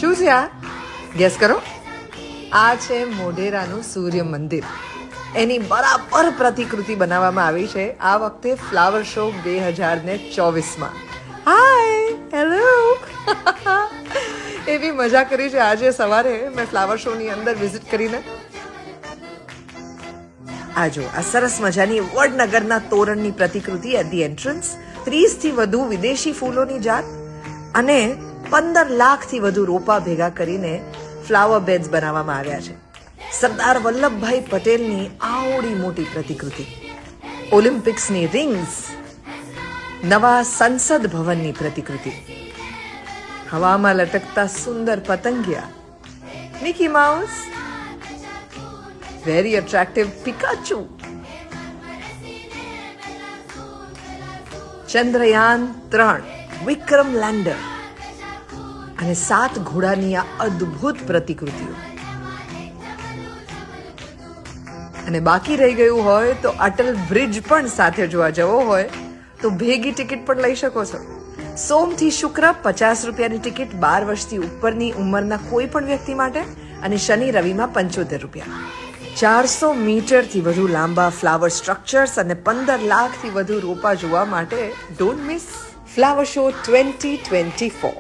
શું છે આ? ગેસ કરો. આ છે મોઢેરાનું સૂર્ય મંદિર. એની બરાબર પ્રતિકૃતિ બનાવવામાં આવી છે આ વખતે ફ્લાવર શો 2024માં. હાય, હેલો. એવી મજા કરી છે આજે સવારે મેં ફ્લાવર શોની અંદર વિઝિટ કરીને. આ જો આ સરસ મજાની વડનગરના તોરણની પ્રતિકૃતિ એટ ધી એન્ટ્રન્સ. 30 થી વધુ વિદેશી ફૂલોની જાત અને 15 લાખથી વધુ રોપા ભેગા કરીને ફ્લાવર બેડ્સ બનાવવામાં આવ્યા છે. સરદાર વલ્લભભાઈ પટેલની આવડી મોટી પ્રતિકૃતિ, ઓલિમ્પિક્સની રિંગ્સ, નવા સંસદ ભવનની પ્રતિકૃતિ, હવામાં લટકતા સુંદર પતંગિયા, Mickey Mouse, very attractive Pikachu, Chandrayaan 3 Vikram lander અને 7 ઘોડાની આ અદ્ભુત પ્રતિકૃતિઓ. અને બાકી રહી ગયું હોય તો અટલ બ્રિજ પણ સાથે જોવા જવો હોય તો ભેગી ટિકિટ પણ લઈ શકો છો. સોમથી શુક્ર 50 રૂપિયાની ટિકિટ 12 વર્ષથી ઉપરની ઉંમરના કોઈ પણ વ્યક્તિ માટે અને શનિ રવિમાં 75 રૂપિયા. 400 મીટરથી વધુ લાંબા ફ્લાવર સ્ટ્રક્ચર્સ અને 15 લાખથી વધુ રોપા જોવા માટે ડોન્ટ મિસ ફ્લાવર શો 2024.